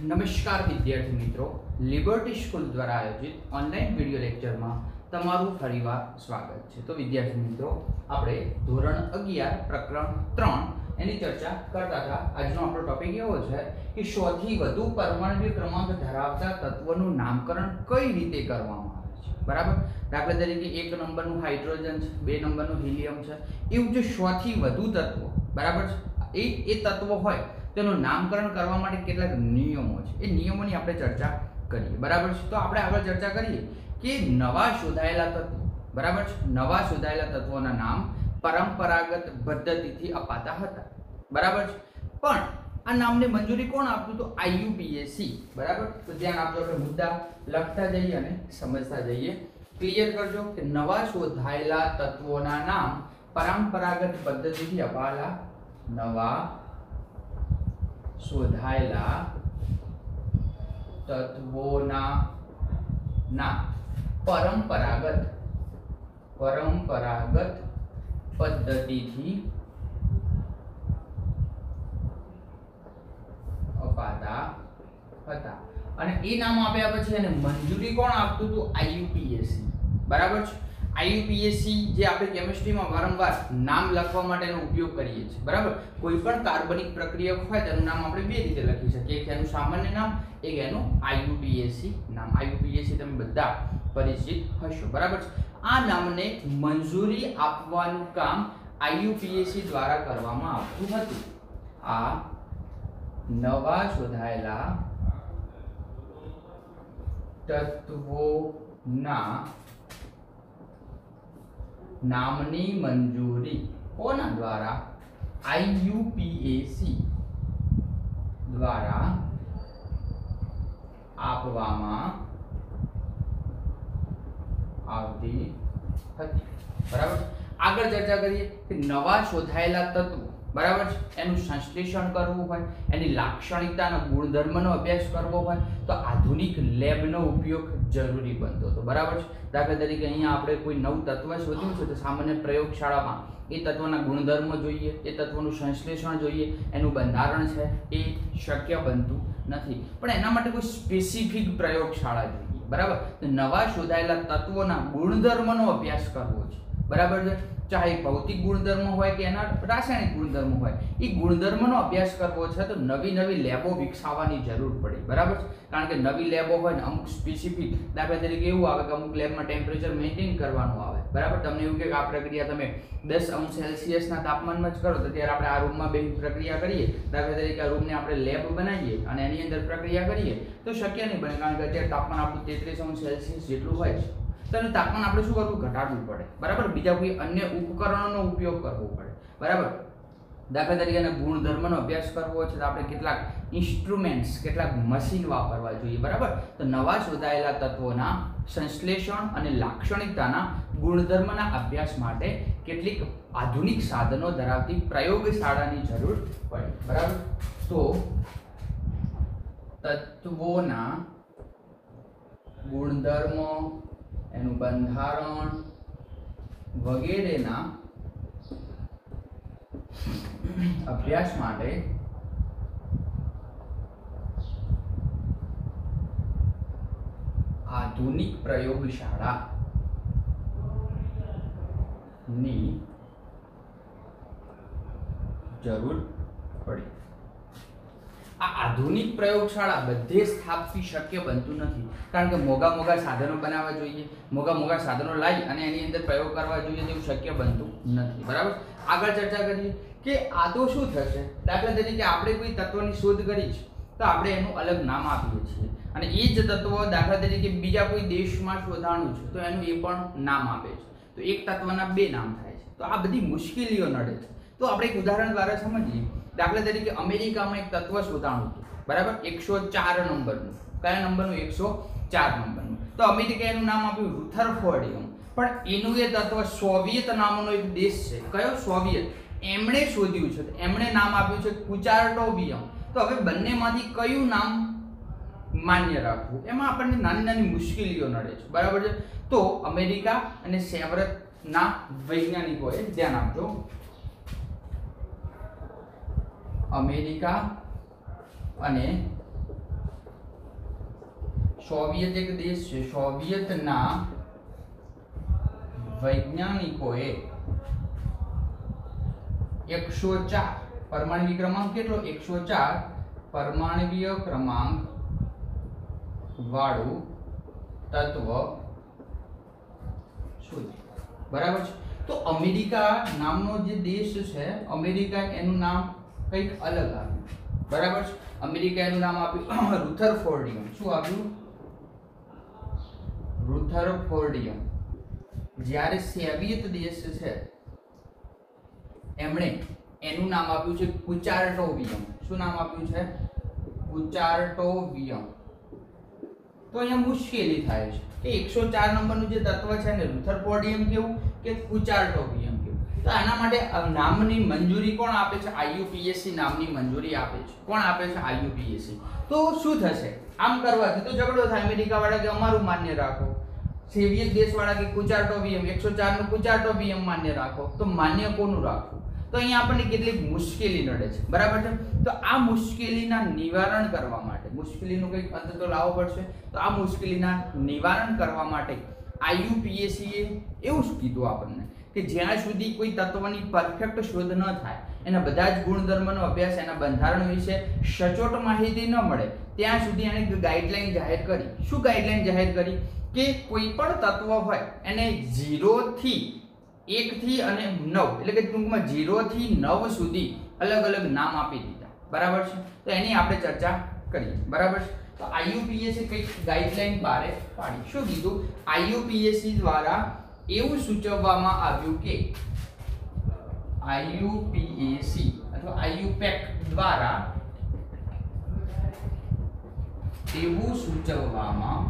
નમસ્કાર વિદ્યાર્થી મિત્રો, લિબર્ટી સ્કૂલ દ્વારા આયોજિત ઓનલાઈન વિડિયો લેક્ચરમાં તમારું ફરીવાર સ્વાગત છે। તો વિદ્યાર્થી મિત્રો, આપણે ધોરણ 11 પ્રકરણ 3 એની ચર્ચા કરતા હતા। આજનો આપણો ટોપિક એવો છે કે સૌથી વધુ પરમાણ્વીય ક્રમાંક ધરાવતા તત્વનું નામકરણ કઈ રીતે કરવામાં આવે છે। બરાબર, દાખલા તરીકે 1 નંબરનું હાઇડ્રોજન છે, 2 નંબરનું હિલિયમ છે, એવું જે સૌથી વધુ તત્વો બરાબર છે એ તત્વો હોય તેનું નામકરણ કરવા માટે કેટલાક નિયમો છે। એ નિયમોની આપણે ચર્ચા કરીએ। બરાબર છે, તો આપણે આગળ ચર્ચા કરીએ કે નવા શોધાયેલા તત્વો બરાબર છે, નવા શોધાયેલા તત્વોના નામ પરંપરાગત પદ્ધતિથી અપાતા હતા। બરાબર છે, પણ આ નામને મંજૂરી કોણ આપતું? તો આઈયુપીએસી। બરાબર, તો ધ્યાન આપજો, આપણે મુદ્દા લખતા જઈએ અને સમજતા જઈએ। ક્લિયર કરજો કે નવા શોધાયેલા તત્વોના નામ પરંપરાગત પદ્ધતિથી અપાયેલા નવા શોધાયેલા તત્વોના નામ પરંપરાગત પદ્ધતિથી અપાતા હતા। અને એ નામ આપ્યા પછી એને મંજૂરી કોણ આપતું હતું? આઈયુપીએસી। બરાબર છે, આઈયુપીએસી જે આપણે કેમિસ્ટ્રીમાં વારંવાર નામ લખવા માટેનો ઉપયોગ કરીએ છીએ। બરાબર, કોઈ પણ કાર્બનિક પ્રક્રિયક હોય તેનું નામ આપણે બે રીતે લખી શકીએ, એક એનું સામાન્ય નામ, એક એનું આઈયુપીએસી નામ। આઈયુપીએસી તમે બધા પરિચિત હશો। બરાબર છે, આ નામને મંજૂરી આપવાનું કામ આઈયુપીએસી દ્વારા કરવામાં આવતું હતું। આ નવા શોધાયેલા તત્વોના નામની મંજૂરી કોના દ્વારા? આઈયુપીએસી દ્વારા આપવામાં આવતી હતી। બરાબર, આગળ ચર્ચા કરીએ કે નવા શોધાયેલા તત્વો બરાબર છે એનું સંશ્લેષણ કરવું હોય, એની લાક્ષણિકતાના ગુણધર્મનો અભ્યાસ કરવો હોય તો આધુનિક લેબનો ઉપયોગ જરૂરી બનતો હતો। બરાબર છે, દાખલા તરીકે અહીંયા આપણે કોઈ નવું તત્વ શોધ્યું છે તો સામાન્ય પ્રયોગશાળામાં એ તત્વના ગુણધર્મો જોઈએ, એ તત્વનું સંશ્લેષણ જોઈએ, એનું બંધારણ છે એ શક્ય બનતું નથી, પણ એના માટે કોઈ સ્પેસિફિક પ્રયોગશાળા જોઈએ। બરાબર, તો નવા શોધાયેલા તત્વોના ગુણધર્મનો અભ્યાસ કરવો છે। બરાબર છે, ચાહે ભૌતિક ગુણધર્મો હોય કે એના રાસાયણિક ગુણધર્મો હોય, એ ગુણધર્મનો અભ્યાસ કરવો છે તો નવી નવી લેબો વિકસાવવાની જરૂર પડે। બરાબર, કારણ કે નવી લેબો હોય ને અમુક સ્પેસિફિક, દાખલા તરીકે એવું આવે કે અમુક લેબમાં ટેમ્પરેચર મેન્ટેન કરવાનું આવે। બરાબર, તમને એવું કે આ પ્રક્રિયા તમે 10°C ના તાપમાનમાં જ કરો તો ત્યારે આપણે આ રૂમમાં બે પ્રક્રિયા કરીએ, દાખલા તરીકે આ રૂમને આપણે લેબ બનાવીએ અને એની અંદર પ્રક્રિયા કરીએ તો શક્ય નહીં બને, કારણ કે અત્યારે તાપમાન આપણું 33°C જેટલું હોય છે, તો એનું તાપમાન આપણે શું કરવું? ઘટાડવું પડે। બરાબર, બીજા કોઈ અન્ય ઉપકરણોનો ઉપયોગ કરવો પડે। બરાબર, દાખલા તરીકે એના ગુણધર્મનો અભ્યાસ કરવો છે તો આપણે કેટલાક ઇન્સ્ટ્રુમેન્ટ્સ, કેટલાક મશીન વાપરવા જોઈએ। બરાબર, તો નવા શોધાયેલા તત્વોના સંશ્લેષણ અને લાક્ષણિકતાના ગુણધર્મના અભ્યાસ માટે કેટલીક આધુનિક સાધનો ધરાવતી પ્રયોગશાળાની જરૂર પડે। બરાબર, તો તત્વોના ગુણધર્મો, એનું બંધારણ વગેરેના અભ્યાસ માટે આધુનિક પ્રયોગશાળાની જરૂર પડી। આ આધુનિક પ્રયોગશાળા બધે સ્થાપવી શક્ય બનતું નથી, કારણ કે મોંઘા સાધનો બનાવવા જોઈએ, મોંઘા સાધનો લાવી અને એની અંદર પ્રયોગ કરવા જોઈએ તેવું શક્ય બનતું નથી। બરાબર, આગળ ચર્ચા કરીએ કે આ તો શું થશે? દાખલા તરીકે આપણે કોઈ તત્વની શોધ કરી છે તો આપણે એનું અલગ નામ આપીએ છીએ અને એ જ તત્વ દાખલા તરીકે બીજા કોઈ દેશમાં શોધાણું છે તો એનું એ પણ નામ આપે છે, તો એક તત્વના બે નામ થાય છે। તો આ બધી મુશ્કેલીઓ નડે છે। તો આપણે એક ઉદાહરણ દ્વારા સમજીએ। દાખલા તરીકે અમેરિકામાં એક તત્વ શોધાણું હતું, બરાબર, 104 નંબરનું। કયા નંબરનું? 104 નંબરનું। તો અમેરિકા એનું નામ આપ્યું રુથરફોર્ડિયમ, પણ એનું એ તત્વ સોવિયત નામનો એક દેશ છે, કયો? સોવિયત, એમણે શોધ્યું છે, એમણે નામ આપ્યું છે કુચાર્ટોબિયમ। તો હવે બંનેમાંથી કયું નામ માન્ય રાખવું, એમાં આપણને નાની નાની મુશ્કેલીઓ નડે છે। બરાબર છે, તો અમેરિકા અને સેવરતના વૈજ્ઞાનિકોએ ધ્યાન આપજો। અમેરિકા અને સોવિયત એક દેશ છે, સોવિયતના વૈજ્ઞાનિકોએ 104 પરમાણ્વીય ક્રમાંક કેટલો 104 પરમાણ્વીય ક્રમાંક વાળું તત્વ શોધ્યું. બરાબર છે. તો અમેરિકા નામનો જે દેશ છે, અમેરિકા એનું નામ કંઈક અલગ આવ્યું. બરાબર છે. અમેરિકા એનું નામ આપ્યું રુથરફોર્ડિયમ. શું આપ્યું? રુથરફોર્ડિયમ. જ્યારે સોવિયત દેશ છે એમણે એનું નામ આપ્યું છે કુચાર્ટોવિયમ. શું નામ આપ્યું છે? કુચાર્ટોવિયમ. તો અહીંયા મુશ્કેલી થાય છે કે 104 નંબરનું જે તત્વ છે ને રુથરફોર્ડિયમ કેવું કે કુચાર્ટોવિયમ કેવું. તો આના માટે નામની મંજૂરી કોણ આપે છે? IUPAC નામની મંજૂરી આપે છે. કોણ આપે છે? IUPAC. તો શું થશે આમ કરવાથી? તો ઝઘડો થાય. અમેરિકા વાળા કે અમારું માન્ય રાખો, સોવિયત દેશ વાળા કે કુચાર્ટોવિયમ 104 નું કુચાર્ટોવિયમ માન્ય રાખો. તો માન્ય કોનું રાખવું? તો અહીંયા આપણને કેટલીક મુશ્કેલી નડે છે. બરાબર છે. તો આ મુશ્કેલીના નિવારણ કરવા માટે, મુશ્કેલીનો કંઈક અંત તો લાવવો પડશે. તો આ મુશ્કેલીના નિવારણ કરવા માટે IUPAC એ એવું શું કીધું આપણને કે જ્યાં સુધી કોઈ તત્વની પરફેક્ટ શોધ ન થાય, એના બધા જ ગુણધર્મનો અભ્યાસ, એના બંધારણ વિશે સચોટ માહિતી ન મળે, ત્યાં સુધી એને ગાઈડલાઈન જાહેર કરી. શું ગાઈડલાઈન જાહેર કરી? કે કોઈ પણ તત્વ હોય એને 0 થી 1 થી અને 9 એટલે કે ટૂંકમાં 0 થી 9 સુધી અલગ અલગ નામ આપી દીધા. બરાબર છે. તો એની આપણે ચર્ચા કરીએ. બરાબર છે. તો IUPAC કંઈક ગાઈડલાઈન બહાર પાડી. શું કીધું? IUPAC દ્વારા એવું સૂચવવામાં આવ્યું કે IUPAC અથવા IUPAC દ્વારા એવું સૂચવવામાં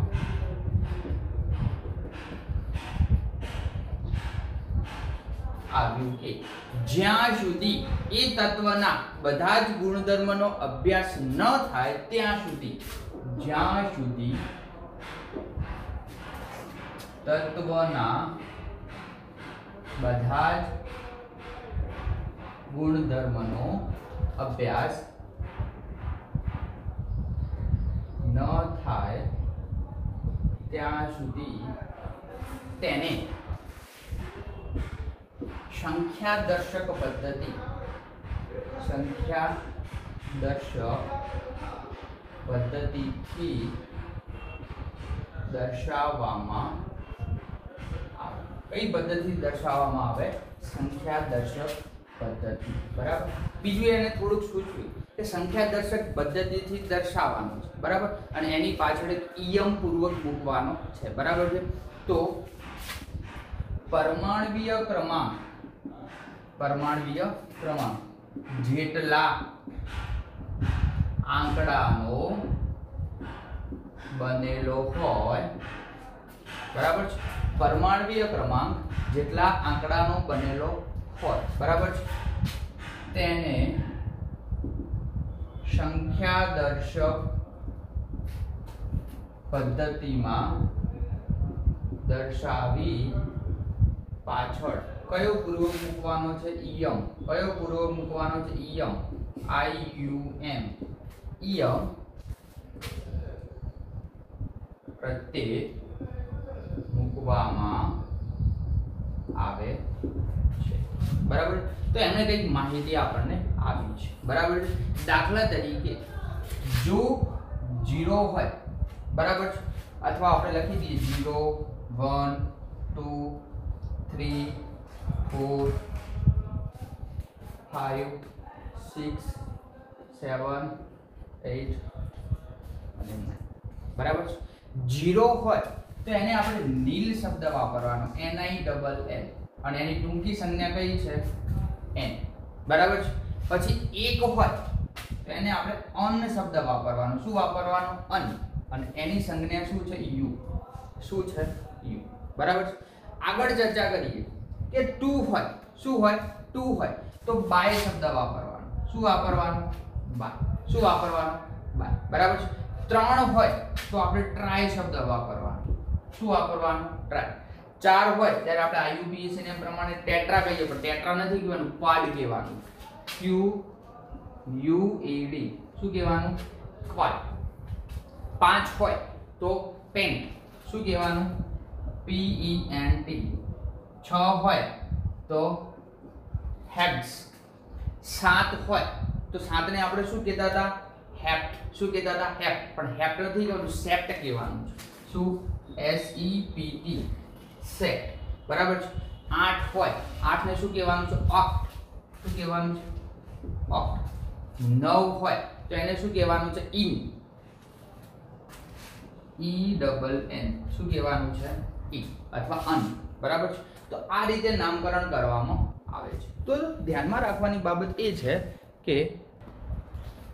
આવ્યું કે જ્યાં સુધી એ તત્વના બધા જ ગુણધર્મનો અભ્યાસ ન થાય ત્યાં સુધી, જ્યાં સુધી તત્વના બધા જ ગુણધર્મનો અભ્યાસ ન થાય ત્યાં સુધી તેને સંખ્યાદર્શક પદ્ધતિથી દર્શાવવામાં આવે. કઈ પદ્ધતિ દર્શાવવામાં આવે? સંખ્યાદર્શક પદ્ધતિ. બરાબર. બીજું એને થોડુંક સૂચવ્યું કે સંખ્યાદર્શક પદ્ધતિથી દર્શાવવાનું છે. બરાબર. અને એની પાછળ એક નિયમ પૂર્વક મૂકવાનો છે. બરાબર છે. તો પરમાણ્વીય ક્રમાંક જેટલા આંકડાનો બનેલો હોય, બરાબર છે. પરમાણ્વીય ક્રમાંક જેટલા આંકડાનો બનેલો હોય, બરાબર છે, તેને સંખ્યાદર્શક પદ્ધતિમાં દર્શાવી પાછળ કયો પૂર્વક મૂકવાનો છે? ઇયમ. કયો પૂર્વક મૂકવાનો છે? ઇયમ. IUM. ઇયમ પ્રત્યે મૂકવામાં આવે છે. બરાબર. તો એમને કંઈક માહિતી આપણને આપી છે. બરાબર. દાખલા તરીકે જો 0 હોય, બરાબર, અથવા આપણે લખી દઈએ 0 1 2 3 4 5 6 7 8 અને 9. બરાબર. 0 હોય તો એને આપણે નીલ શબ્દ વાપરવાનો, NILL, અને એની ટૂંકી સંજ્ઞા કઈ છે? n. બરાબર છે. પછી 1 હોય તો એને આપણે અન શબ્દ વાપરવાનો. શું વાપરવાનો? અન. અને એની સંજ્ઞા શું છે? u. શું છે? u. બરાબર છે. આગળ ચર્ચા કરીએ કે 2 હોય. શું હોય? 2 હોય તો બાય શબ્દ વાપરવાનો. શું વાપરવાનો? બાય. શું વાપરવાનો? બાય. બરાબર છે. 3 હોય તો આપણે ટ્રાય શબ્દ વાપરવાનો. શું વાપરવાનો? ટ્રાય. 4 હોય ત્યારે આપણે IUPAC ને પ્રમાણે ટેટ્રા કહીએ, પણ ટેટ્રા નથી કહેવાનું, ક્વાડ કહેવાનું. QUAD. શું કહેવાનું? ક્વાડ. 5 હોય તો પેન્ટ શું કહેવાનું PENT 6 હોય તો હેબ્સ 7 હોય તો 7 ને આપણે શું કહેતા હતા હેપ્ટ શું કહેતા હતા હેપ્ટ પણ હેપ્ટ નથી કહેવાનું સેપ્ટ કહેવાનું છે શું SEPT સેપ્ટ બરાબર છે 8 હોય 8 ને શું કહેવાનું છે ઓક્ટ શું કહેવાનું છે ઓક્ટ 9 હોય તો એને શું કહેવાનું છે ઇન ENN શું કહેવાનું છે ઈ અથવા અન બરાબર છે તો આ રીતે નામકરણ કરવામાં આવે છે તો ધ્યાનમાં રાખવાની બાબત એ છે કે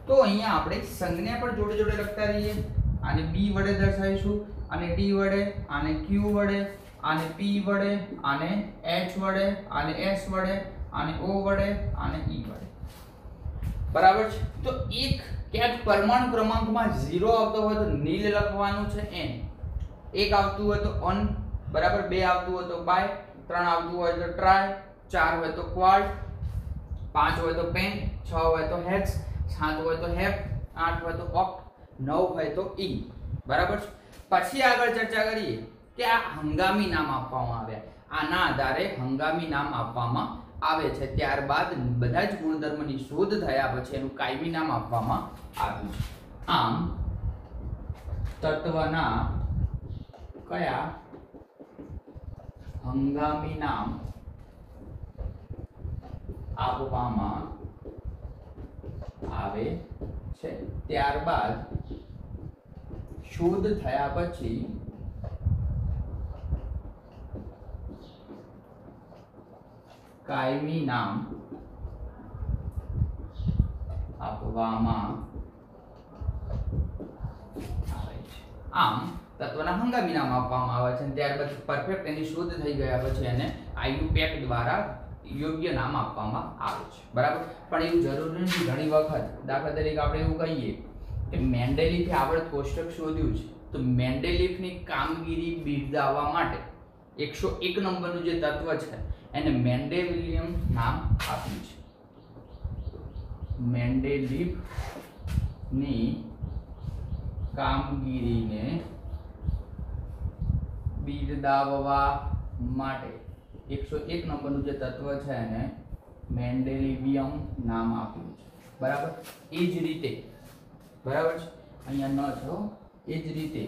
તો અહીંયા આપણે સંજ્ઞા પણ જોડે જોડે લખતા રહીએ આને B વડે દર્શાવીશું આને T વડે આને Q વડે આને P વડે આને H વડે આને S વડે આને O વડે આને E વડે બરાબર છે તો એક ક્યાંક પરમાણુ ક્રમાંકમાં 0 આવતો હોય તો નીલ લખવાનું છે n 1 આવતું હોય તો on બરાબર 2 આવતું હોય તો by 3 આવતું હોય તો try 4 હોય તો quad 5 હોય તો pen 6 હોય તો hex 7 હોય તો hep 8 હોય તો oct 9 હોય તો in બરાબર છે પછી આગળ ચર્ચા કરીએ કે આ હંગામી નામ આપવામાં આવ્યા આના આધારે હંગામી નામ આપવામાં આવે છે ત્યારબાદ બધા જ ગુણધર્મની શોધ થયા પછી એનું કાયમી નામ આપવામાં આવ્યું છે આમ તત્વના કયા હંગામી નામ આપવામાં આવે છે ત્યારબાદ શોધ થયા પછી કાયમી નામ આપવામાં આવે છે આમ તત્વના હંગામી નામ આપવામાં આવે છે ત્યારબાદ પરફેક્ટ એની શોધ થઈ ગયા પછી એને IUPAC દ્વારા યોગ્ય નામ આપવામાં આવે છે બરાબર પણ એવું જરૂરી નથી ઘણી વખત દાખલા તરીકે આપણે એવું કહીએ કે મેન્ડેલીફે આપણે કોષ્ટક શોધ્યું છે તો મેન્ડેલીફની કામગીરી બિરદાવવા માટે 101 નંબરનું જે તત્વ છે એને મેન્ડેલિયમ નામ આપ્યું છે મેન્ડેલીફની કામગીરીને બિરદાવવા માટે 101 નંબરનું જે તત્વ છે એને મેન્ડેલિયમ નામ આપ્યું છે બરાબર એ જ રીતે બરાબર છે અહીંયા ન છો એ જ રીતે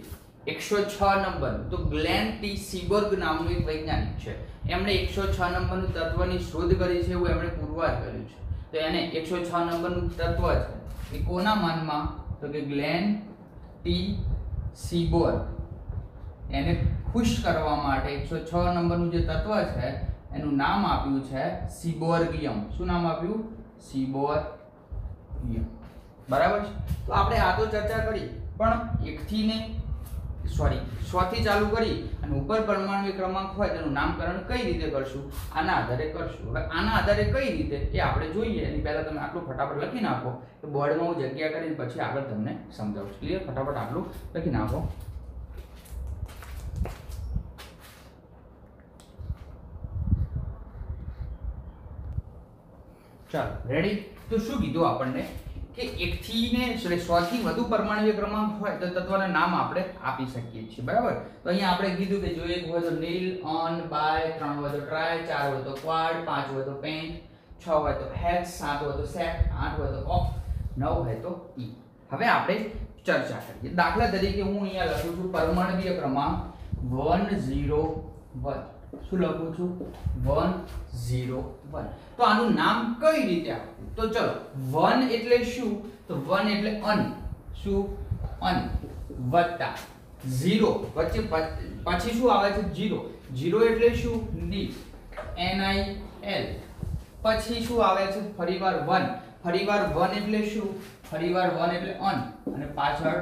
106 નંબર તો ગ્લેન ટી સીબર્ગ નામનું એક વૈજ્ઞાનિક છે એમણે 106 નંબરનું તત્વની શોધ કરી છે એવું એમણે પુરવાર કર્યું છે તો એને 106 નંબરનું તત્વ છે એ કોના માનમાં તો કે ગ્લેન ટી સીબર્ગ એને ખુશ કરવા માટે 106 નંબરનું જે તત્વ છે એનું નામ આપ્યું છે સીબોર્ગિયમ શું નામ આપ્યું સીબોર્ગિયમ બરાબર છે તો આપણે આ તો ચર્ચા કરી પણ 100 થી ચાલુ કરી અને ઉપર પરમાણુ ક્રમાંક હોય તેનું નામકરણ કઈ રીતે કરશું આના આધારે કરશું હવે આના આધારે કઈ રીતે એ આપણે જોઈએ એની પહેલા તમે આટલું ફટાફટ લખી નાખો તો બોર્ડમાં હું જગ્યા કરીને પછી આગળ તમને સમજાવું ક્લિયર ફટાફટ આટલું લખી નાખો ચાલો રેડી તો શું કીધું આપણને કે 1 થી ને 100 થી વધુ પરમાણુ ક્રમાંક હોય તો તત્વના નામ આપણે આપી શકીએ છીએ બરાબર તો અહીંયા આપણે કીધું કે જો એક હોય તો નીલ ઓન બાય 3 હોય તો ટ્રાય 4 હોય તો ક્વાડ 5 હોય તો પેન્ટ 6 હોય તો હેક્સ 7 હોય તો સેટ 8 હોય તો ઓક્ટ 9 હોય તો ઈ હવે આપણે ચર્ચા કરીએ દાખલા તરીકે હું અહીંયા લખું છું પરમાણુ ક્રમાંક 101 શું લખું છું 101 તો આનું નામ કઈ રીતે આપવું તો ચલો 1 એટલે શું તો 1 એટલે અન શું અન વત્તા 0 વચ્ચે પછી શું આવે છે 0 0 એટલે શું ની NIL પછી શું આવે છે ફરીવાર 1 એટલે શું ફરીવાર 1 એટલે અન અને પાછળ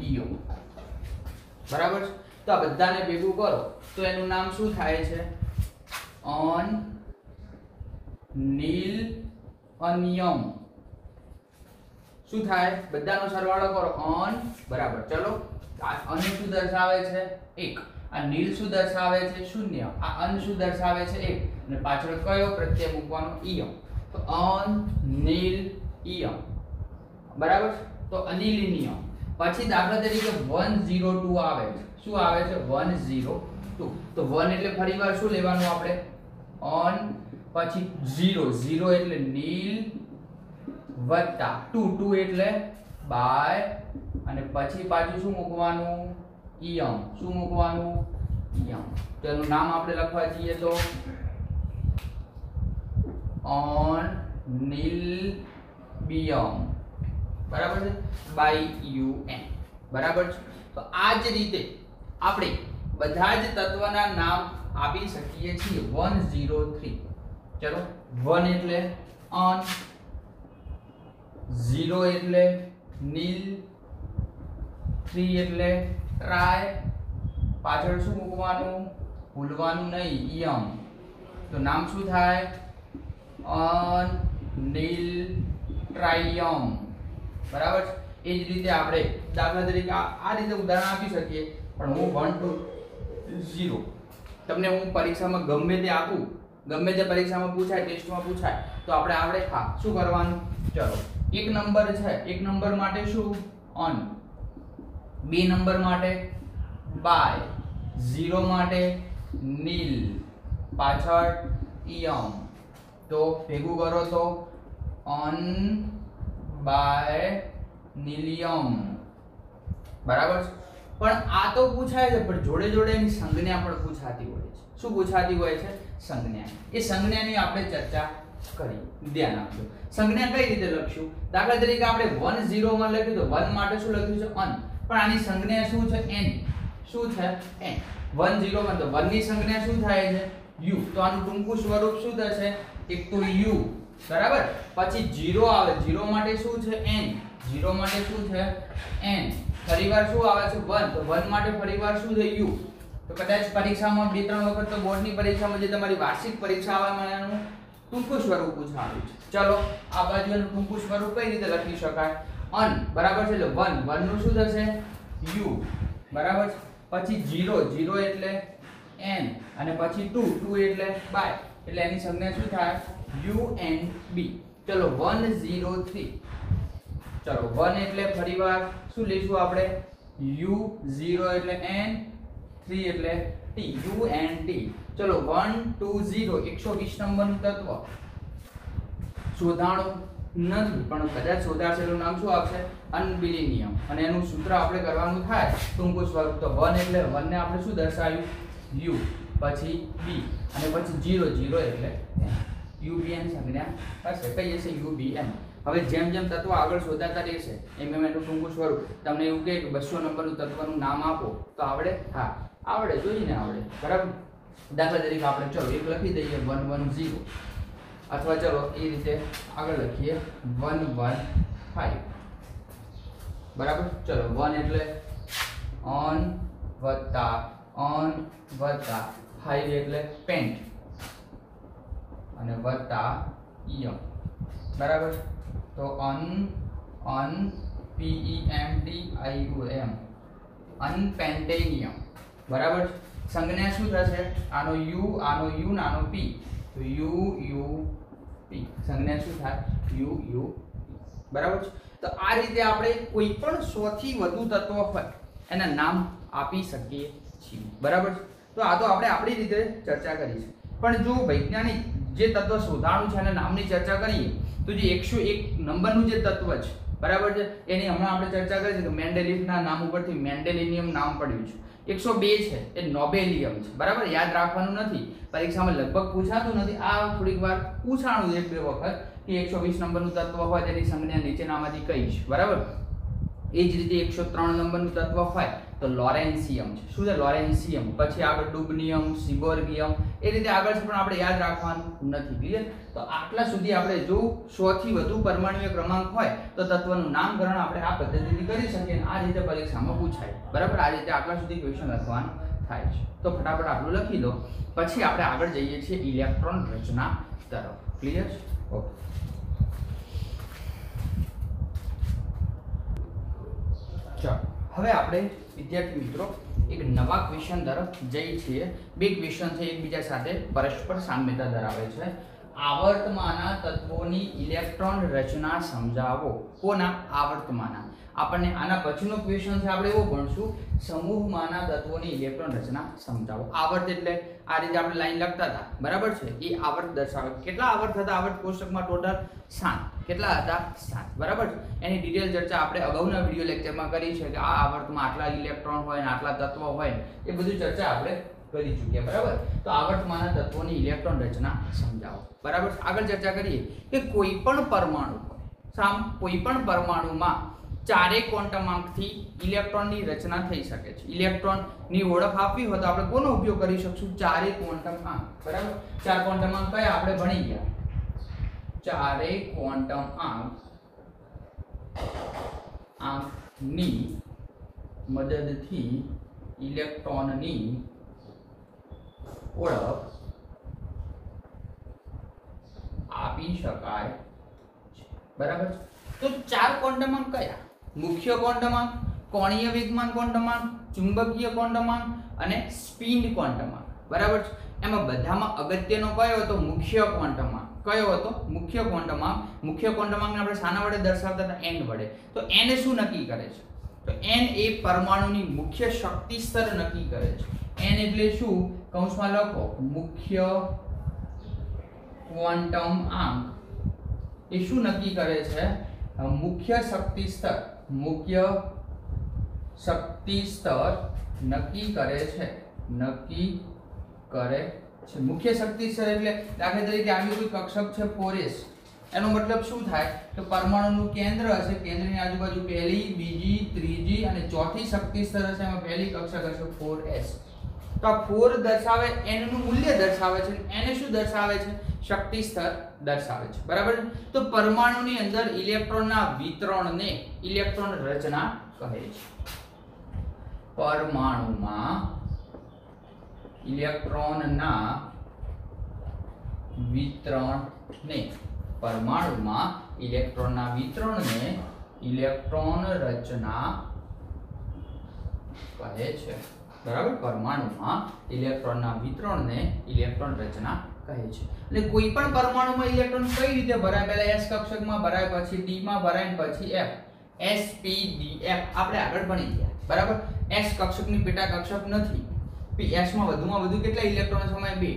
ઈઓ બરાબર તો આ બધાને ભેગું કરો તો એનું નામ શું થાય છે અન નીલ અનિયમ શું થાય બધાનો સરવાળો કરો અન બરાબર ચલો આ અન શું દર્શાવે છે 1 આ નીલ શું દર્શાવે છે 0 આ અન શું દર્શાવે છે 1 અને પાછળ કયો પ્રત્યય મૂકવાનો ઈયમ તો અન નીલ ઈયમ બરાબર તો અનિલિનિયમ પછી દાખલા તરીકે 102 આવે છે. શું આવે છે? 102. તો 1 એટલે ફરીવાર શું લેવાનું આપણે? on, પછી 0 એટલે નીલ, વત્તા 2 એટલે by, અને પછી પાછું શું મૂકવાનું? યમ. શું મૂકવાનું? યમ. તો એનું નામ આપણે લખવા જઈએ તો on nilbium, બરાબર છે, by un, બરાબર છે. તો આ જ રીતે આપણે બધા જ તત્વના નામ આપી શકીએ છીએ. 103. ચલો, 1 એટલે on, 0 એટલે nil, 3 એટલે try, પાછળ શું મૂકવાનું? ભૂલવાનું નહીં, યમ. તો નામ શું થાય? on nil trium, બરાબર છે. એ જ રીતે આપણે દાખલા તરીકે આ રીતે ઉદાહરણ આપી શકીએ. પણ હું 1 2 0 તમને હું પરીક્ષામાં ગમે તે આપું, ગમે તે પરીક્ષામાં પૂછાય, ટેસ્ટમાં પૂછાય, તો આપણે આવડે. હા, શું કરવાનું? ચલો, એક નંબર છે, એક નંબર માટે શું? on, બે નંબર માટે by, 0 માટે nil, પાછળ યમ. તો ભેગું કરો તો on by nilium, બરાબર છે. પણ આ તો પૂછાય છે, પણ જોડે જોડે એની સંજ્ઞા પણ પૂછાતી હોય છે. શું પૂછાતી હોય છે? સંજ્ઞા. એ સંજ્ઞાની આપણે ચર્ચા કરી. ધ્યાન આપજો. સંજ્ઞા કઈ રીતે લખશું? દાખલા તરીકે આપણે 10 માં લખ્યું તો 1 માટે શું લખ્યું છે? on. પણ આની સંજ્ઞા શું છે? n. શું છે? n. 10 માં તો 1 ની સંજ્ઞા શું થાય છે? u. તો આનું ટૂંકું સ્વરૂપ શું થશે? એક તો u, બરાબર. પછી 0 આવે, 0 માટે શું છે? n. 0 માટે શું છે? n. ફરીવાર શું આવે છે? 1. તો 1 માટે ફરીવાર શું છે? u. તો કદાચ પરીક્ષામાં 2-3 વખત તો બોર્ડની પરીક્ષામાં જે તમારી વાર્ષિક પરીક્ષા આવે એનું ટૂંકું સ્વરૂપ પૂછાયું છે. ચલો, આ બાજુનું ટૂંકું સ્વરૂપ કઈ રીતે લખી શકાય? on, બરાબર છે. એટલે 1 નું શું થશે? u, બરાબર છે. પછી 0 એટલે n, અને પછી 2 એટલે by, એટલે એની સંજ્ઞા શું થાય? u and b. ચલો, 103. ચલો, 1 એટલે ફરીવાર શું લઈશું આપણે? u, 0 એટલે n, 3 એટલે t, u and t. ચલો, 120, 120 નંબરનું તત્વ શોધાણું નથી, પણ કદાચ શોધાશે એનું નામ શું આવશે? અનબિલિનિયમ. અને એનું સૂત્ર આપણે કરવાનું થાય ટૂંકું સ્વરૂપ. તો 1 એટલે 1 ને આપણે શું દર્શાવ્યું? u, પછી b, અને પછી 0 એટલે ubn સંજ્ઞા હશે. કઈ હશે? ubn. હવે જેમ જેમ તત્વ આગળ શોધાતા રહેશે એમ એમ એનું ટૂંકું સ્વરૂપ. તમને એવું કહે કે 200 નંબરનું તત્વનું નામ આપો, તો આવડે? હા, આવડે. જોઈને આવડે, બરાબર. દાખલા તરીકે આપણે ચલો એક લખી દઈએ 110, અથવા ચલો એ રીતે આગળ લખીએ 115, બરાબર. ચલો, 1 એટલે on વત્તા 5 એટલે પેન્ટ, અને વત્તા યમ, બરાબર. તો on PENTIUM, unpentanium, બરાબર. સંજ્ઞા શું થશે? આનો u, આનો u, આનો p, તો UUP. સંજ્ઞા શું થાય? UUP, બરાબર છે. તો આ રીતે આપણે કોઈ પણ 100 થી વધુ તત્વો હોય એના નામ આપી શકીએ છીએ, બરાબર છે. તો આ તો આપણે આપણી રીતે ચર્ચા કરી છે. પણ જો વૈજ્ઞાનિક જે તત્વ શોધાણું છે અને નામની ચર્ચા કરીએ તો જે 101 નંબરનું જે તત્વ છે, બરાબર છે, એની હમણાં આપણે ચર્ચા કરી છે કે મેન્ડેલિફના નામ ઉપરથી મેન્ડેલિનિયમ નામ પડ્યું છે. 102 છે એ નોબેલિયમ છે, બરાબર. યાદ રાખવાનું નથી, પરીક્ષામાં લગભગ પૂછાતું નથી. આ થોડીક વાર પૂછાણું 1-2 વખત કે 120 નંબરનું તત્વ હોય તેની સંજ્ઞા નીચેનામાંથી કઈ છે, બરાબર. એ જ રીતે 103 નંબરનું તત્વ હોય તો લોરેન્સિયમ છે. શું છે? લોરેન્સિયમ. પછી આગળ ડુબનિયમ, સિબોર્ગિયમ, એ રીતે આગળ છે, પણ આપણે યાદ રાખવાનું નથી. ક્લિયર? તો આટલા સુધી આપણે જો 100 થી વધુ પરમાણુય ક્રમાંક હોય તો તત્વનું નામકરણ આપણે આ પદ્ધતિથી કરી શકીએ અને આ રીતે પરીક્ષામાં પૂછાય, બરાબર. આ રીતે આટલા સુધી ક્વેશ્ચન લખવાનું થાય છે. તો ફટાફટ આટલું લખી લો, પછી આપણે આગળ જઈએ છીએ ઇલેક્ટ્રોન રચના તરફ. ક્લિયર? ઓકે. ચાલો, હવે આપણે વિદ્યાર્થી મિત્રો એક નવા ક્વેશ્ચન તરફ જઈએ છીએ. બે ક્વેશ્ચન છે, એકબીજા સાથે પરસ્પર સામ્યતા ધરાવે છે. આવર્તમાના તત્વોની ઇલેક્ટ્રોન રચના સમજાવો. કોના? આવર્તમાના. આપણને આના પછીનો ક્વેશ્ચન છે આપણે એવો ભણશું સમૂહમાંના તત્વોની ઇલેક્ટ્રોન રચના સમજાવો. આવર્ત એટલે આ રીતે આપણે લાઈન લખતા હતા બરાબર છે એ આવર્ત દર્શાવે. કેટલા આવર્ત હતા આવર્ત કોષ્ટકમાં? ટોટલ 7. કેટલા હતા? 7 બરાબર છે. એની ડિટેલ ચર્ચા આપણે અગાઉના વિડિયો લેક્ચરમાં કરી છે કે આ આવર્તમાં આટલા ઇલેક્ટ્રોન હોય અને આટલા તત્વો હોય એ બધી ચર્ચા આપણે કરી ચૂક્યા બરાબર. તો આવર્તમાંના તત્વોની ઇલેક્ટ્રોન રચના સમજાવો બરાબર. આગળ ચર્ચા કરીએ કે કોઈ પણ પરમાણુ કોઈ પણ પરમાણુમાં ચારેય ક્વોન્ટમાંકથી ઇલેક્ટ્રોનની રચના થઈ શકે છે. ઇલેક્ટ્રોનની ઓળખ આપવી હોય તો આપણે કોનો ઉપયોગ કરી શકશું? ચારેય ક્વોન્ટમાંક બરાબર. 4 ક્વોન્ટમાંક કયા આપણે ભણી ગયા? ચારેય ક્વોન્ટમાંકની મદદથી ઇલેક્ટ્રોનની ઓળખ આપી શકાય બરાબર. તો 4 ક્વોન્ટમાંક કયા? મુખ્ય ક્વોન્ટમાંક, કોણીય વેગમાન ક્વોન્ટમાંક, ચુંબકીય ક્વોન્ટમાંક અને સ્પિન ક્વોન્ટમાંક બરાબર છે. એમાં બધામાં અગત્યનો કયો હતો? મુખ્ય ક્વોન્ટમાંક. કયો હતો? મુખ્ય ક્વોન્ટમાંક. મુખ્ય ક્વોન્ટમાંકને આપણે શાના વડે દર્શાવતા હતા? n વડે. તો n શું નક્કી કરે છે? તો n એ પરમાણુની મુખ્ય શક્તિ સ્તર નક્કી કરે છે. n એટલે શું? કૌંસમાં લખો મુખ્ય ક્વોન્ટમ આંક. એ શું નક્કી કરે છે? મુખ્ય શક્તિ સ્તર. મુખ્ય શક્તિ સ્તર નક્કી કરે છે. મુખ્ય શક્તિ સ્તર એટલે દાખલા તરીકે આવી કોઈ કક્ષક છે 4s. એનો મતલબ શું થાય? તો પરમાણુનું કેન્દ્ર હશે, કેન્દ્રની આજુબાજુ પહેલી, બીજી, ત્રીજી અને ચોથી શક્તિ સ્તર હશે. એમાં પહેલી કક્ષક હશે 4s. તો આ 4 દર્શાવે n નું મૂલ્ય દર્શાવે છે. n શું દર્શાવે છે? શક્તિ સ્તર દર્શાવે છે બરાબર. તો પરમાણુની અંદર ઇલેક્ટ્રોનના વિતરણને ઇલેક્ટ્રોન રચના કહે છે. પરમાણુમાં ઇલેક્ટ્રોનના વિતરણને ઇલેક્ટ્રોન રચના કહે છે બરાબર. પરમાણુમાં ઇલેક્ટ્રોનના વિતરણને ઇલેક્ટ્રોન રચના કહે છે. એટલે કોઈ પણ પરમાણુમાં ઇલેક્ટ્રોન કઈ રીતે ભરાય? પહેલા s કક્ષકમાં ભરાય, પછી d માં ભરાય અને પછી f. s p d f આપણે આગળ ભણી ગયા બરાબર. s કક્ષકની પેટા કક્ષક નથી. s માં વધુમાં વધુ કેટલા ઇલેક્ટ્રોન સમાય? 2.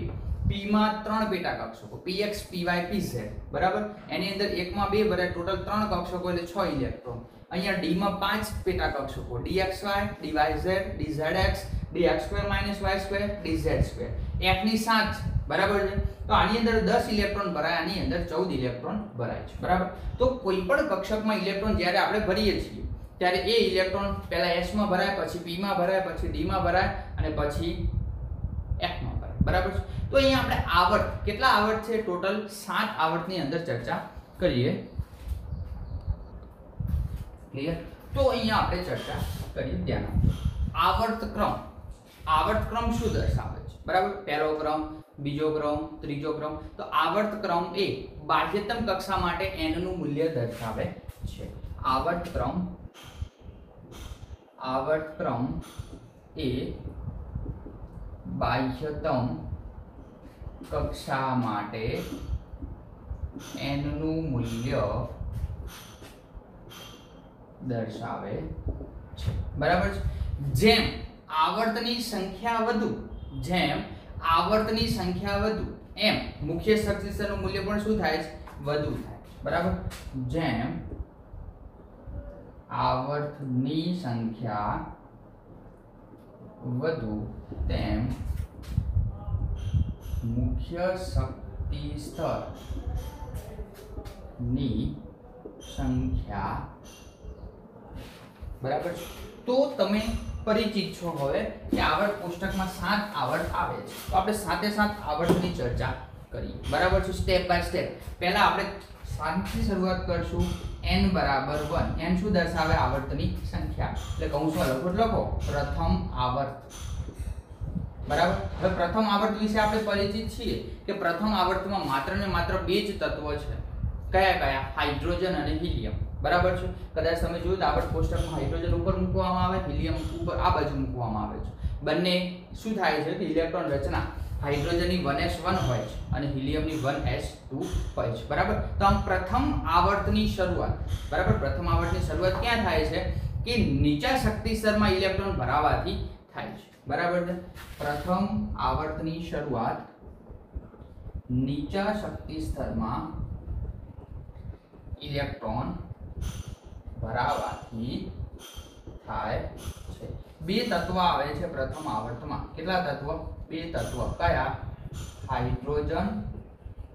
p માં 3 પેટા કક્ષકો px py pz બરાબર. એની અંદર 1 માં 2 ભરાય, ટોટલ 3 કક્ષકો એટલે 6 ઇલેક્ટ્રોન. અહીંયા d માં 5 પેટા કક્ષકો dxy dyz dzx dx2 y2 dz2 f ની 7 બરાબર છે. તો આની અંદર 10 ઇલેક્ટ્રોન ભરાય, આની અંદર 14 ઇલેક્ટ્રોન ભરાય છે બરાબર. તો કોઈ પણ કક્ષકમાં ઇલેક્ટ્રોન જ્યારે આપણે ભરીએ છીએ ત્યારે એ ઇલેક્ટ્રોન પહેલા s માં ભરાય, પછી p માં ભરાય, પછી d માં ભરાય અને પછી f માં ભરાય બરાબર છે. તો અહીંયા આપણે આવર્ત, કેટલા આવર્ત છે? ટોટલ 7 આવર્તની અંદર ચર્ચા કરીએ. ક્લિયર? તો અહીંયા આપણે ચર્ચા કરીએ. ધ્યાન આપો. આવર્ત ક્રમ શું દર્શાવે છે બરાબર? પહેલો ક્રમ, બીજો ક્રમ, ત્રીજો ક્રમ. તો આવર્ત ક્રમ એ બાહ્યતમ કક્ષા માટે n નું મૂલ્ય દર્શાવે છે. આવર્ત ક્રમ એ બાહ્યતમ કક્ષા માટે n નું મૂલ્ય દર્શાવે છે બરાબર છે. જેમ આવર્તની સંખ્યા વધુ એમ મુખ્ય શક્તિ સ્તરનું મૂલ્ય પણ શું થાય છે? વધુ થાય છે બરાબર. જેમ આવર્તની સંખ્યા વધુ તેમ મુખ્ય શક્તિ સ્તરની સંખ્યા બરાબર. તો તમે પરિચિત છો હવે કે આવર્ત કોષ્ટકમાં 7 આવર્ત આવે છે. તો આપણે સાથે આવર્તની ચર્ચા કરીએ બરાબર છે, સ્ટેપ બાય સ્ટેપ. પહેલા આપણે 7 થી શરૂઆત કરશું. n બરાબર 1. n શું દર્શાવે? આવર્તની સંખ્યા. એટલે કૌંસમાં લખો પ્રથમ આવર્ત બરાબર. હવે પ્રથમ આવર્ત વિશે આપણે પરિચિત છીએ કે પ્રથમ આવર્તમાં માત્ર ને માત્ર 2 જ તત્વો છે. કયા? હાઇડ્રોજન અને હિલિયમ બરાબર છે. કદાચ તમે જોયું તો આવર્ત કોષ્ટકમાં હાઇડ્રોજન ઉપર મૂકવામાં આવે, હિલિયમ ઉપર આ બાજુ મૂકવામાં આવે છે. બંને શું થાય છે કે ઇલેક્ટ્રોન રચના હાઇડ્રોજનની 1s1 હોય છે અને હિલિયમની 1s2 હોય છે, બરાબર. તો આમ પ્રથમ આવર્તની શરૂઆત, બરાબર, પ્રથમ આવર્તની શરૂઆત ક્યાં થાય છે કે નીચા શક્તિ સ્તરમાં ઇલેક્ટ્રોન ભરાવાથી થાય છે, બરાબર છે. પ્રથમ આવર્તની શરૂઆત નીચા શક્તિ સ્તરમાં ઇલેક્ટ્રોન ભરાવાથી થાય છે. બે તત્વ આવે છે પ્રથમ આવર્તમાં. કેટલા તત્વ? બે તત્વ. કયા? હાઇડ્રોજન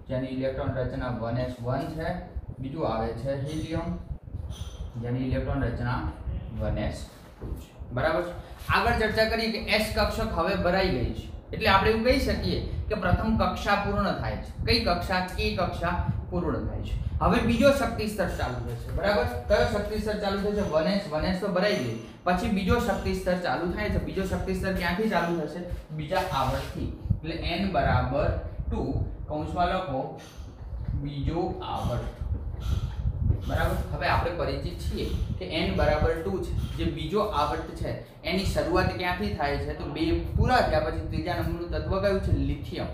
જેની ઇલેક્ટ્રોન રચના 1s1 છે, બીજું આવે છે હિલિયમ જેની ઇલેક્ટ્રોન રચના 1s2 છે, બરાબર. આગળ ચર્ચા કરીએ કે s કક્ષક હવે ભરાઈ ગઈ છે, એટલે આપણે એવું કહી શકીએ કે પ્રથમ કક્ષા પૂર્ણ થાય છે. કઈ કક્ષા? k કક્ષા પૂર્ણ થાય છે. હવે બીજો શક્તિ સ્તર ચાલુ થશે, બરાબર. કયો શક્તિ સ્તર ચાલુ થશે? 1s તો ભરાઈ ગઈ, પછી બીજો શક્તિ સ્તર ચાલુ થાય છે. બીજો શક્તિ સ્તર ક્યાંથી ચાલુ થશે? બીજા આવર્તથી. એટલે n બરાબર 2 કૌંસમાં લખો બીજો આવર્ત, બરાબર. હવે આપણે પરિચિત છીએ કે n બરાબર 2 છે, જે બીજો આવર્ત છે એની શરૂઆત ક્યાંથી થાય છે? તો બે પૂરા થયા પછી ત્રીજા નંબરનું તત્વ કયું છે? લિથિયમ.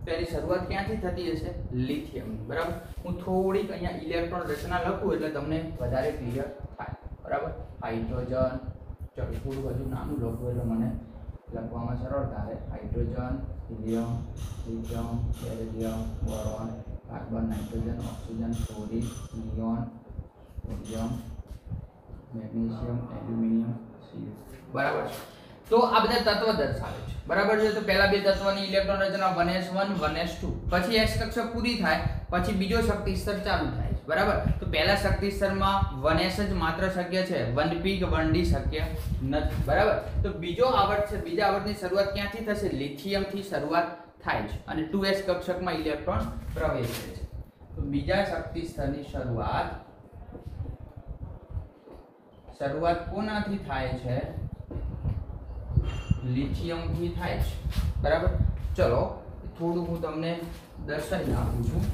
તો એની શરૂઆત ક્યાંથી થતી હશે? લિથિયમ, બરાબર. હું થોડીક અહીંયા ઇલેક્ટ્રોન રચના લખું એટલે તમને વધારે ક્લિયર થાય, બરાબર. હાઇડ્રોજન, ચલો થોડું હજુ નાનું લખું એટલે મને લખવામાં સરળતા રહે. Hydrogen, helium, lithium, beryllium, boron, carbon, nitrogen, oxygen, chlorine, neon, sodium, magnesium, aluminium, silicon, બરાબર છે. તો આ બધા તત્વ દર્શાવે છે, બરાબર છે. તો પહેલા બે તત્વની ઇલેક્ટ્રોન રચના 1s1 1s2, પછી s કક્ષક પૂરી થાય પછી બીજો શક્તિ સ્તર ચાલુ થાય છે, બરાબર. તો પહેલા શક્તિ સ્તરમાં 1s જ માત્ર શક્ય છે, 1p કે 1d શક્ય નથી, બરાબર. તો બીજો આવર્ત છે, બીજા આવર્તની શરૂઆત ક્યાંથી થશે? લિથિયમ થી શરૂઆત થાય છે અને 2s કક્ષકમાં ઇલેક્ટ્રોન પ્રવેશે છે. તો બીજા શક્તિ સ્તરની શરૂઆત કોનાથી થાય છે? લિથિયમ થી થાય છે, બરાબર. ચલો થોડું હું તમને દર્શાવી આપું છું.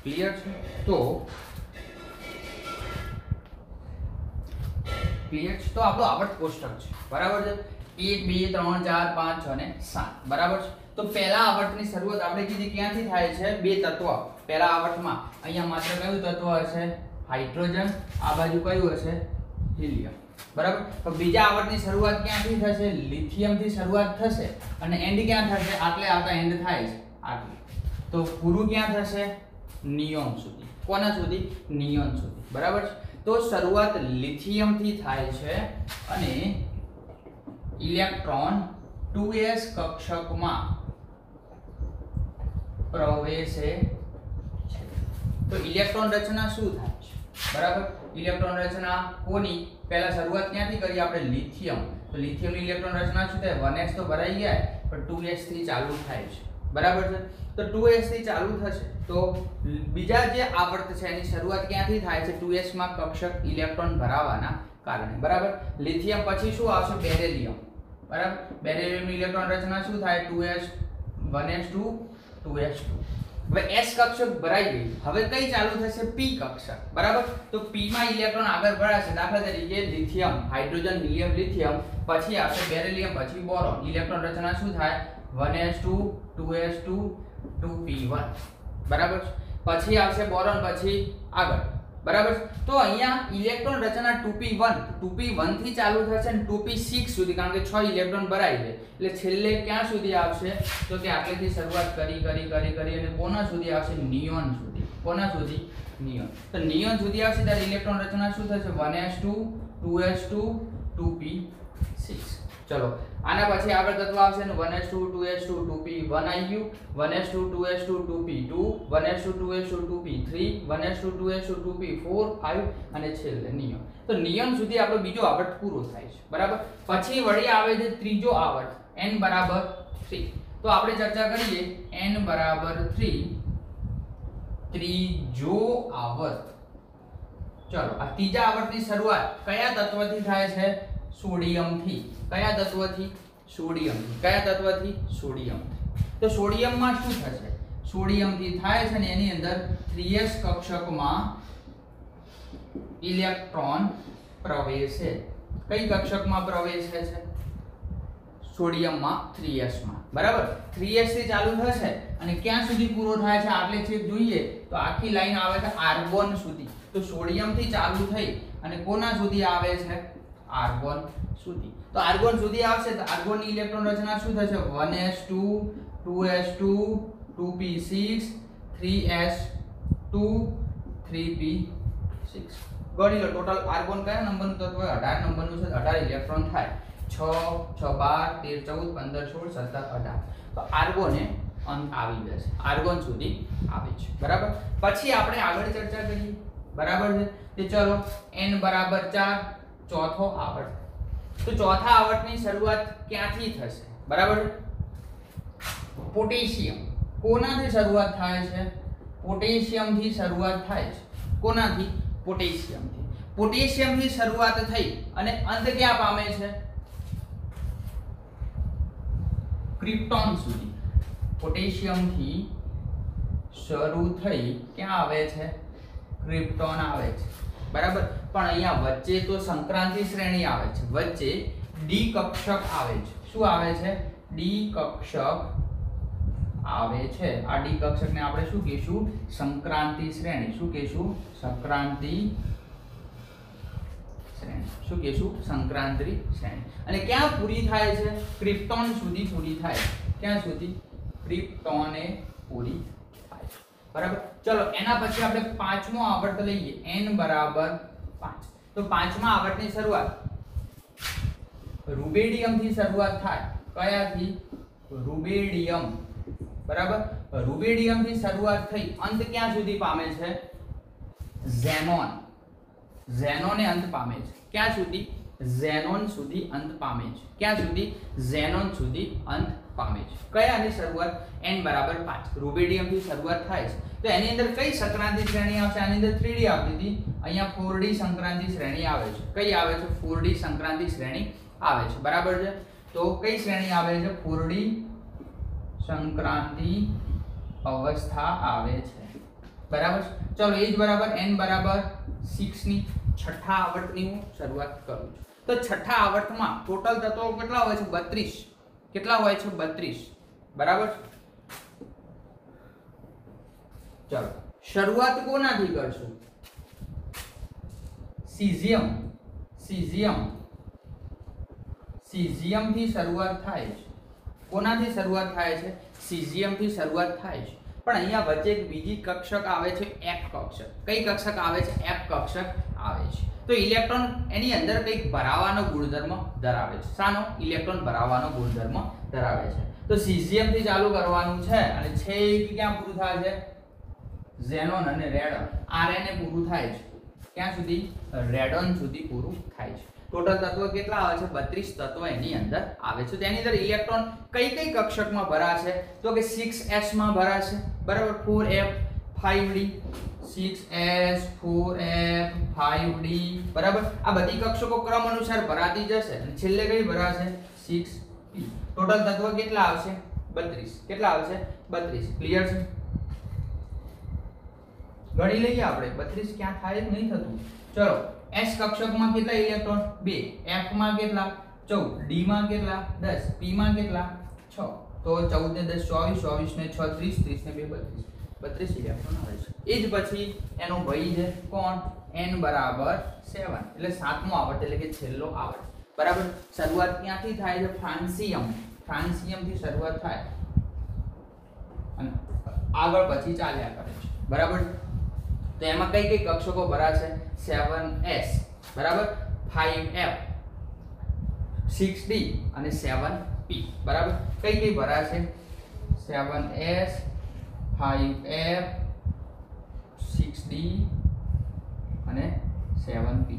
ક્લિયર છે? તો ક્લિયર છે? તો આપણો આવર્ત કોષ્ટક છે, બરાબર છે. 1 2 3 4 5 6 ને 7, બરાબર છે. તો પહેલા આવર્તની શરૂઆત આપણે કીધી ક્યાંથી થાય છે? બે તત્વ. પહેલા આવર્તમાં અહીંયા માત્ર કયું તત્વ હશે? હાઇડ્રોજન. આ બાજુ કયું હશે? હિલિયમ, બરાબર. તો બીજા આવર્તની શરૂઆત ક્યાંથી થશે? લિથિયમ થી શરૂઆત થશે અને એન્ડ ક્યાં થશે? આટલે આવતા એન્ડ થાય છે આટલે. તો પૂરું ક્યાં થશે? નિયોન સુધી. કોના સુધી? નિયોન સુધી, બરાબર છે. તો શરૂઆત લિથિયમ થી થાય છે અને ઇલેક્ટ્રોન 2s કક્ષકમાં પ્રવેશે છે. તો ઇલેક્ટ્રોન રચના શું થાય છે? બરાબર. ઇલેક્ટ્રોન રચના કોની? પહેલા શરૂઆત ક્યાંથી કરી આપણે? લિથિયમ. તો લિથિયમની ઇલેક્ટ્રોન રચના શું થાય? 1s તો ભરાઈ ગયા પણ 2s થી ચાલુ થાય છે, બરાબર છે. તો 2s થી ચાલુ થશે તો બીજા જે આવર્ત છે એની શરૂઆત ક્યાંથી થાય છે? 2s માં કક્ષક ઇલેક્ટ્રોન ભરાવાના કારણે, બરાબર. લિથિયમ પછી શું આવશે? બેરિલિયમ, બરાબર. બેરિલિયમની ઇલેક્ટ્રોન રચના શું થાય? 2s 1s2 2s2. હવે s કક્ષક ભરાઈ ગઈ, હવે કઈ ચાલુ થશે? p કક્ષક, બરાબર? તો p માં ઇલેક્ટ્રોન આગળ ભરાશે. દાખલા તરીકે લિથિયમ, હાઇડ્રોજન, હિલિયમ, લિથિયમ, પછી આવશે બેરિલિયમ, પછી બોરોન. ઇલેક્ટ્રોન રચના શું થાય? 1s2 2s2 2p1, બરાબર? પછી આવશે બોરોન, પછી આગળ, બરાબર? તો અહીંયા ઇલેક્ટ્રોન રચના 2p1 થી ચાલુ થશે અને 2p6 સુધી, કારણ કે 6 ઇલેક્ટ્રોન ભરાઈ છે એટલે છેલ્લે ક્યાં સુધી આવશે? તો કે આટલેથી શરૂઆત કરી અને કોના સુધી આવશે? નિયોન સુધી. કોના સુધી? નિયોન. તો નિયોન સુધી આવશે ત્યારે ઇલેક્ટ્રોન રચના શું થશે? 1s2 2s2 2p6. ચલો આના પછી આગળ તત્વ આવશે ને 1s2 2s2 2p1 આવી ગયું, 1s2 2s2 2p2, 1s2 2s2 2p3, 1s2 2s2 2p4 5 અને છેલ્લે નિયોન. તો નિયોન સુધી આપણો બીજો આવર્ત પૂરો થાય છે, બરાબર? પછી વળી આવે છે ત્રીજો આવર્ત n બરાબર 3. તો આપણે ચર્ચા કરીએ n બરાબર 3 ત્રીજો આવર્ત. ચલો આ ત્રીજા આવર્તની શરૂઆત કયા તત્વથી થાય છે? સોડિયમથી. કયા તત્વથી? સોડિયમથી. કયા તત્વથી? સોડિયમથી. તો સોડિયમમાં શું થશે? સોડિયમથી થાય છે ને એની અંદર 3s કક્ષકમાં ઇલેક્ટ્રોન પ્રવેશે. કઈ કક્ષકમાં પ્રવેશે છે? સોડિયમમાં 3s માં, બરાબર? 3s થી ચાલુ થશે અને ક્યાં સુધી પૂરો થાય છે? આટલે છેક જોઈએ તો આખી લાઈન આવે છે આર્ગોન સુધી. તો સોડિયમ થી ચાલુ થઈ અને કોના સુધી આવે છે? આર્ગોન સુધી. તો આર્ગોન સુધી આવશે તો આર્ગોનની ઇલેક્ટ્રોન રચના શું થશે? 1s2 2s2 2p6 3s2 3p6. ગણી લો ટોટલ આર્ગોન કયા નંબરનું તત્વ? 18 નંબરનું છે. 18 ઇલેક્ટ્રોન થાય. 6 6 12 13 14 15 16 17 18. તો આર્ગોને અંત આવી જશે. આર્ગોન સુધી આવે છે, બરાબર? પછી આપણે આગળ ચર્ચા કરીએ, બરાબર છે? તો ચલો n બરાબર 4 ચોથો આવર્ત. તો ચોથા આવર્તની શરૂઆત ક્યાંથી થશે? બરાબર? પોટેશિયમ. કોનાથી શરૂઆત થાય છે? પોટેશિયમથી શરૂઆત થાય છે. કોનાથી? પોટેશિયમથી. પોટેશિયમથી શરૂઆત થઈ અને અંત ક્યાં પામે છે? ક્રિપ્ટોન સુધી. પોટેશિયમથી શરૂ થઈ ક્યાં આવે છે? ક્રિપ્ટોન આવે છે, બરાબર? પણ અહીંયા વચ્ચે તો સંક્રાંતિ શ્રેણી આવે છે. વચ્ચે ડી કક્ષક આવે છે. શું આવે છે? ડી કક્ષક આવે છે. આ ડી કક્ષકને આપણે શું કહીશું? સંક્રાંતિ શ્રેણી. શું કહીશું? સંક્રાંતિ શ્રેણી. શું કહીશું? સંક્રાંતિ શ્રેણી. અને ક્યાં પૂરી થાય છે? ક્રિપ્ટોન સુધી પૂરી થાય. ક્યાં સુધી? ક્રિપ્ટોને પૂરી થાય, બરાબર? ચલો એના પછી આપણે પાંચમો આવર્ત લઈએ n બરાબર 5. તો પાંચમા આવર્તની શરૂઆત રૂબેડિયમ થી શરૂઆત થાય. કયાથી? રૂબેડિયમ, બરાબર? રૂબેડિયમ થી શરૂઆત થઈ અંત ક્યાં સુધી પામે છે? ઝેનોન. ઝેનોને અંત પામે છે. ક્યાં સુધી? ઝેનોન સુધી અંત પામે છે. ક્યાં સુધી? ઝેનોન સુધી અંત પામે છે. કયાની શરૂઆત? n બરાબર 5. રૂબેડિયમ થી શરૂઆત થાય છે. તો એની અંદર કઈ સંક્રાંતિ શ્રેણી આવશે? આની અંદર 3d આવતી હતી, અહીંયા 4d સંક્રાંતિ શ્રેણી આવે છે. કઈ આવે છે? 4d સંક્રાંતિ શ્રેણી આવે છે, બરાબર છે? તો કઈ શ્રેણી આવે છે? 4d સંક્રાંતિ અવસ્થા આવે છે, બરાબર? ચલો એ જ બરાબર n બરાબર 6 ની છઠ્ઠા આવર્તની હું શરૂઆત કરું છું. તો છઠ્ઠા આવર્તમાં ટોટલ તત્વો કેટલા હોય છે? 32. કેટલા હોય છે? 32, બરાબર? ચલો શરૂઆત કોનાથી કરશું? સીઝિયમ. સીઝિયમ થી શરૂઆત થાય છે. કોનાથી શરૂઆત થાય છે? સીઝિયમ થી શરૂઆત થાય છે. પણ અહીંયા વચ્ચે એક બીજી કક્ષક આવે છે, F કક્ષક. કઈ કક્ષક આવે છે? F કક્ષક આવે છે. તો ઇલેક્ટ્રોન એની અંદર કંઈક ભરાવાનો ગુણધર્મ ધરાવે છે. શાનો? ઇલેક્ટ્રોન ભરાવાનો ગુણધર્મ ધરાવે છે. તો સીઝિયમ થી ચાલુ કરવાનું છે અને છેક ક્યાં પૂરું થાય છે? ઝેનોન અને રેડોન. RNA પૂરું થાય છે. ક્યાં સુધી? રેડોન સુધી પૂરું થાય છે. ટોટલ તત્વ કેટલા આવે છે? 32 તત્વ એની અંદર આવે છે. તેની અંદર ઇલેક્ટ્રોન કઈ કઈ કક્ષકમાં ભરાશે? તો કે 6s માં ભરાશે, બરાબર? 4f 5d 6s 4f 5d, બરાબર? આ બધી કક્ષકો ક્રમ અનુસાર ભરાતી જશે અને છેલ્લે કઈ ભરાશે? 6p. ટોટલ તત્વ કેટલા આવશે? 32. કેટલા આવશે? 32. ક્લિયર છે? ગણી લઈએ આપણે 32 ક્યાં થાય જ નહીં થતું. ચલો s કક્ષકમાં કેટલા ઇલેક્ટ્રોન 2, f માં કેટલા 14, d માં કેટલા 10, p માં કેટલા 6. તો 14 ને 10 24, 24 ને 6 30, 30 ને 2 32 ઇલેક્ટ્રોન આવે છે. એ જ પછી એનો ભાઈ છે કોણ n બરાબર 7 એટલે સાતમો આવર્ત એટલે કે છેલ્લો આવર્ત. બરાબર. શરૂઆત ક્યાંથી થાય છે? ફ્રાન્સિયમ થી શરૂઆત થાય અને આગળ પછી ચાલ્યા કરે છે. બરાબર. તો એમાં કઈ કઈ કક્ષકો ભરાશે? 7s બરાબર, 5f, 6d અને 7p. બરાબર. કઈ કઈ ભરાશે? 7s, 5f, 6d અને 7p.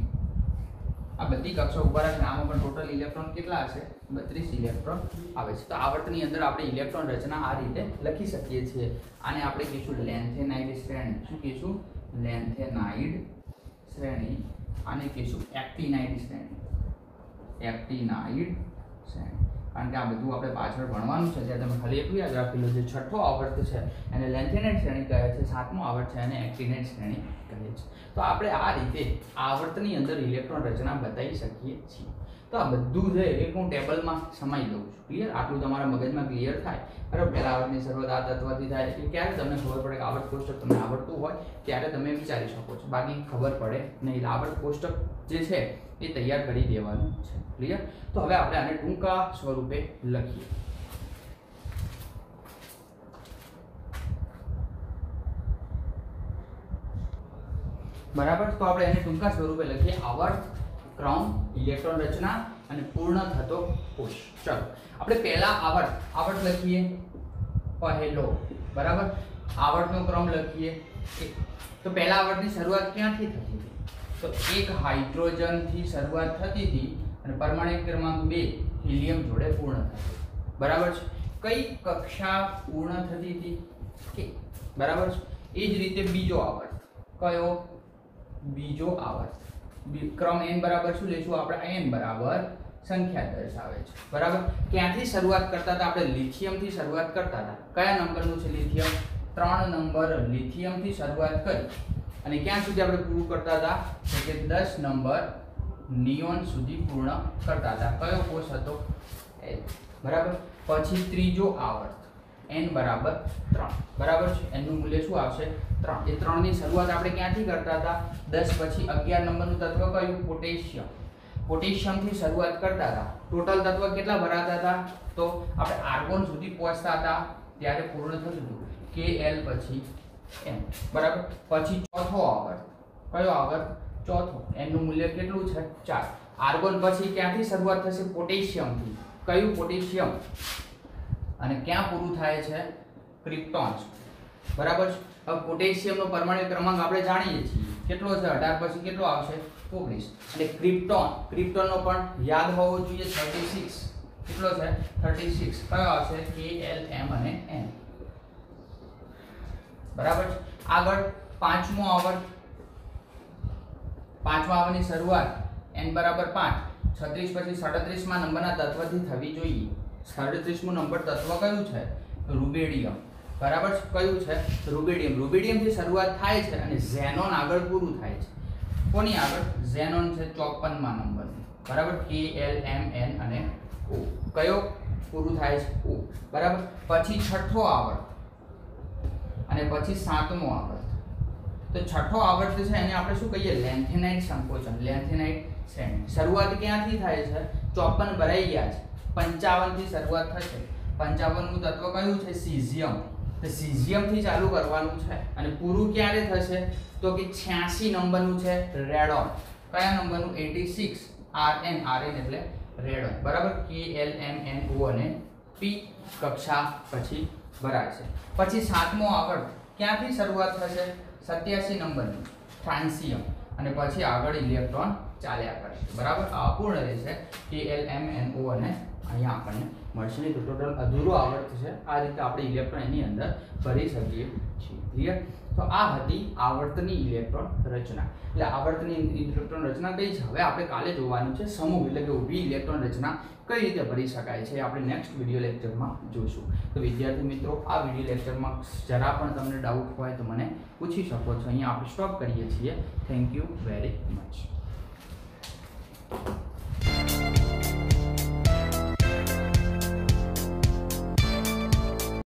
આ બધી કક્ષકો ભરાશે. આમાં પણ ટોટલ ઇલેક્ટ્રોન કેટલા હશે? 32 ઇલેક્ટ્રોન આવે છે. તો આવર્તની અંદર આપણે ઇલેક્ટ્રોન રચના આ રીતે લખી શકીએ છીએ. આને આપણે કહીશું લેન્થેનાઇડ શ્રેણી. શું કહીશું? લેન્થેનાઇડ શ્રેણી. આને કહીશું એક્ટિનાઇડ શ્રેણી. એક્ટિનાઇડ શ્રેણી. કારણ કે આ બધું આપણે પાછળ ભણવાનું છે. ત્યાં તમે ખાલી એટલું યાદ રાખી લો. જે છઠ્ઠો આવર્ત છે એને લેન્થેનાઇડ શ્રેણી કહે છે, સાતમો આવર્ત છે એને એક્ટિનાઇડ શ્રેણી કહે છે. તો આપણે આ રીતે આવર્તની અંદર ઇલેક્ટ્રોન રચના બતાવી શકીએ છીએ. તો આ બધું છે એ હું ટેબલમાં સમાઈ દઉં છું. ક્લિયર? આટલું તમારા મગજમાં ક્લિયર થાય. બરાબર. પહેલા આવર્તની શરૂઆત આ તત્વથી થાય એટલે ક્યારે તમને ખબર પડે કે આવર્ત કોષ્ટક તમને આવડતું હોય ત્યારે તમે વિચારી શકો છો. બાકી ખબર પડે નહીં. આવર્ત કોષ્ટક જે છે એ તૈયાર કરી દેવાનું છે. ક્લિયર? તો હવે આપણે આને ટૂંકા સ્વરૂપે લખીએ. બરાબર. તો આપણે એને ટૂંકા સ્વરૂપે લખીએ. આવર્ત, ક્રમ, ઇલેક્ટ્રોન રચના અને પૂર્ણ થતો કોષ. ચલો આપણે પહેલા આવર્ત લખીએ પહેલો. બરાબર. આવર્તનો ક્રમ લખીએ. તો પહેલા આવર્તની શરૂઆત ક્યાંથી થતી હતી? તો એક હાઇડ્રોજન થી શરૂઆત થતી હતી અને પરમાણુ ક્રમાંક 2 હિલિયમ જોડે પૂર્ણ થતી. બરાબર છે. કઈ કક્ષા પૂર્ણ થતી હતી? કે બરાબર છે. એ જ રીતે બીજો આવર્ત. કયો? બીજો આવર્ત. ક્રમ n બરાબર શું લેશું આપણે? n બરાબર સંખ્યા દર્શાવે છે. બરાબર. ક્યાંથી શરૂઆત કરતા હતા આપણે? લિથિયમ થી શરૂઆત કરતા હતા. કયા નંબરનું છે લિથિયમ? 3 નંબર લિથિયમ થી શરૂઆત કરી અને ક્યાં સુધી આપણે પૂરું કરતા હતા? તો કે 10 નંબર નિયોન સુધી પૂર્ણ કરતા હતા. કયો કોષ હતો? L. બરાબર. પછી ત્રીજો આવર્ત n બરાબર 3. બરાબર છે. n નું મૂલ્ય શું આવશે? 3. એ 3 ની શરૂઆત આપણે ક્યાંથી કરતા હતા? 10 પછી 11 નંબરનું તત્વ કયું? પોટેશિયમ. પોટેશિયમ થી શરૂઆત કરતા હતા. ટોટલ તત્વ કેટલા ભરાતા હતા? તો આપણે આર્ગોન સુધી પહોંચતા હતા ત્યારે પૂર્ણ થતું હતું. Kl પછી n. બરાબર. પછી ચોથો આવર્ત. કયો આવર્ત? ચોથો. n નું મૂલ્ય કેટલું છે? 4. આર્ગોન પછી ક્યાંથી શરૂઆત થશે? પોટેશિયમ થી. કયું પોટેશિયમ? અને ક્યાં પૂરું થાય છે? ક્રિપ્ટોન. બરાબર છે. હવે પોટેશિયમનો પરમાણુ ક્રમાંક આપણે જાણીએ છીએ. કેટલો છે? 18 પછી કેટલો આવશે? 19. અને ક્રિપ્ટોનનો પણ યાદ હોવો જોઈએ 36. કેટલો છે? 36. કયો આવશે? Kl, m અને n. બરાબર છે. આગળ પાંચમો આવર્ત. પાંચમા આવર્તની શરૂઆત n બરાબર 5. 36 પછી 37 માં નંબરના તત્વથી થવી જોઈએ. 37 મો નંબર તત્વ કયું છે? રૂબેડિયમ. બરાબર છે. કયું છે? રૂબેડિયમ. રૂબેડિયમ થી શરૂઆત થાય છે અને ઝેનોન આગળ પૂરું થાય છે. કોની આગળ? ઝેનોન છે 54 માં નંબરનું. બરાબર. Kl, m, n અને o. કયો પૂરું થાય છે? O. બરાબર. પછી છઠ્ઠો આવર્ત અને પછી સાતમો આવર્ત. તો છઠ્ઠો આવર્ત છે એને આપણે શું કહીએ? લેન્થેનાઇડ સંકોચન. લેન્થેનાઇડ શ્રેણી. શરૂઆત ક્યાંથી થાય છે? 54 ભરાઈ ગયા છે. 55 થી શરૂઆત થશે. 55 નું તત્વ કયું છે? સીઝિયમ. તો સીઝિયમ થી ચાલુ કરવાનું છે અને પૂરું ક્યારે થશે? તો કે 86 નંબરનું છે રેડોન. કયા નંબરનું? 86. Rn એટલે રેડોન. બરાબર. Kl, m, n, o અને p કક્ષા પછી ભરાશે. પછી સાતમો આવર્ત ક્યાંથી શરૂઆત થશે? 87 નંબરનું ફ્રાન્સિયમ અને પછી આગળ ઇલેક્ટ્રોન ચાલ્યા કરશે. બરાબર. આ અપૂર્ણ રહેશે. Kl, m, n, o અને અહીંયા આપણને મળશે નહીં તો ટોટલ અધૂરો આવર્ત છે. આ રીતે આપણે ઇલેક્ટ્રોન એની અંદર ભરી શકીએ છીએ. ક્લિયર? તો આ હતી આવર્તની ઇલેક્ટ્રોન રચના. એટલે આવર્તની ઇલેક્ટ્રોન રચના કઈ છે? હવે આપણે કાલે જોવાનું છે સમૂહ એટલે કે ઊભી ઇલેક્ટ્રોન રચના કઈ રીતે ભરી શકાય છે, આપણે નેક્સ્ટ વિડીયો લેક્ચરમાં જોઈશું. તો વિદ્યાર્થી મિત્રો, આ વિડીયો લેક્ચરમાં જરા પણ તમને ડાઉટ હોય તો મને પૂછી શકો છો. અહીંયા આપણે સ્ટોપ કરીએ છીએ. Thank you very much.